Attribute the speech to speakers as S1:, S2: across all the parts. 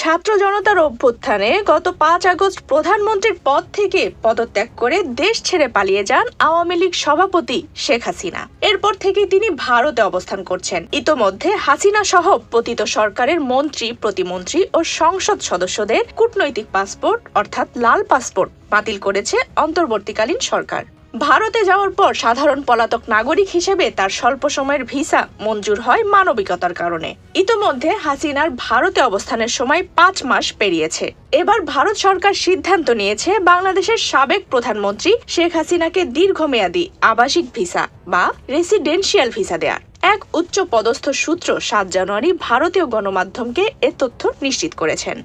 S1: ছাত্র জনতার অভ্যুত্থানে গত 5 আগস্ট প্রধানমন্ত্রীর পদ থেকে পদত্যাগ করে দেশ ছেড়ে পালিয়ে যান আওয়ামী লীগ সভাপতি শেখ হাসিনা। এরপর থেকে তিনি ভারতে অবস্থান করছেন। ইতোমধ্যে হাসিনা সহ পতিত সরকারের মন্ত্রী, প্রতিমন্ত্রী ও সংসদ সদস্যদের কূটনৈতিক পাসপোর্ট অর্থাৎ লাল পাসপোর্ট বাতিল করেছে অন্তর্বর্তীকালীন সরকার। ভারতে যাওয়ার পর সাধারণ পলাতক নাগরিক হিসেবে তার স্বল্প সময়ের ভিসা মঞ্জুর হয় মানবিকতার কারণে। ইতোমধ্যে হাসিনার ভারতে অবস্থানের সময় 5 মাস পেরিয়েছে। এবার ভারত সরকার সিদ্ধান্ত নিয়েছে বাংলাদেশের সাবেক প্রধানমন্ত্রী শেখ হাসিনাকে দীর্ঘমেয়াদী আবাসিক ভিসা বা রেসিডেন্সিয়াল ভিসা দেয়ার। এক উচ্চ পদস্থ সূত্র 7 জানুয়ারি ভারতীয় গণমাধ্যমকে এ তথ্য নিশ্চিত করেছেন।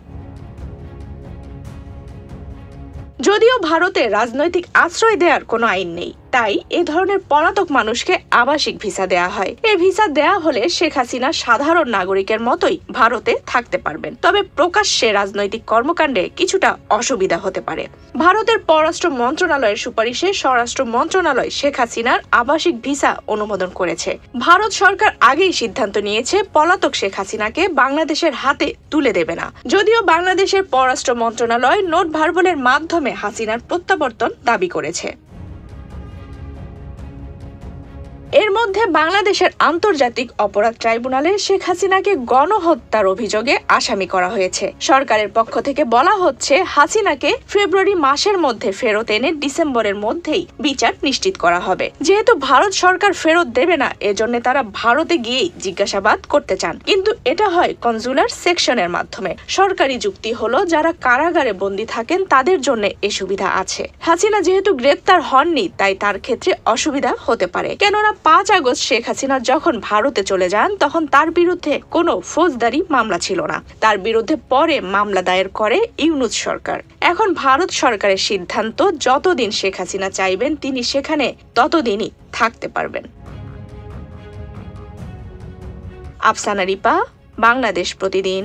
S1: যদিও ভারতে রাজনৈতিক আশ্রয় দেওয়ার কোনো আইন নেই, তাই এ ধরনের পলাতক মানুষকে আবাসিক ভিসা দেয়া হয়। এই ভিসা দেয়া হলে শেখ হাসিনা সাধারণ নাগরিকের মতোই ভারতে থাকতে পারবেন, তবে প্রকাশ্যে রাজনৈতিক কর্মকাণ্ডে কিছুটা অসুবিধা হতে পারে। ভারতের পররাষ্ট্র মন্ত্রণালয়ের সুপারিশে স্বরাষ্ট্র মন্ত্রণালয় শেখ হাসিনার আবাসিক ভিসা অনুমোদন করেছে। ভারত সরকার আগেই সিদ্ধান্ত নিয়েছে পলাতক শেখ হাসিনাকে বাংলাদেশের হাতে তুলে দেবে না। যদিও বাংলাদেশের পররাষ্ট্র মন্ত্রণালয় নোট ভার্বলের মাধ্যমে হাসিনার প্রত্যাবর্তন দাবি করেছে। এর মধ্যে বাংলাদেশের আন্তর্জাতিক অপরাধ ট্রাইব্যুনালে শেখ হাসিনাকে গণহত্যার অভিযোগে আসামি করা হয়েছে। সরকারের পক্ষ থেকে বলা হচ্ছে, হাসিনাকে ফেব্রুয়ারি মাসের মধ্যে ফেরত এনে ডিসেম্বরের মধ্যেই বিচার নিশ্চিত করা হবে। যেহেতু ভারত সরকার ফেরত দেবে না, এজন্য তারা ভারতে গিয়েই জিজ্ঞাসাবাদ করতে চান, কিন্তু এটা হয় কনজুলার সেকশনের মাধ্যমে। সরকারি যুক্তি হলো, যারা কারাগারে বন্দী থাকেন তাদের জন্য এ সুবিধা আছে। হাসিনা যেহেতু গ্রেপ্তার হননি, তাই তার ক্ষেত্রে অসুবিধা হতে পারে। কেননা 5 আগস্ট শেখ হাসিনা যখন ভারতে চলে যান, তখন তার বিরুদ্ধে কোনো ফৌজদারি মামলা ছিল না। তার বিরুদ্ধে পরে মামলা দায়ের করে ইউনূস সরকার। এখন ভারত সরকারের সিদ্ধান্ত, যতদিন শেখ হাসিনা চাইবেন তিনি সেখানে ততদিনই থাকতে পারবেন। আফসানা রিপা, বাংলাদেশ প্রতিদিন।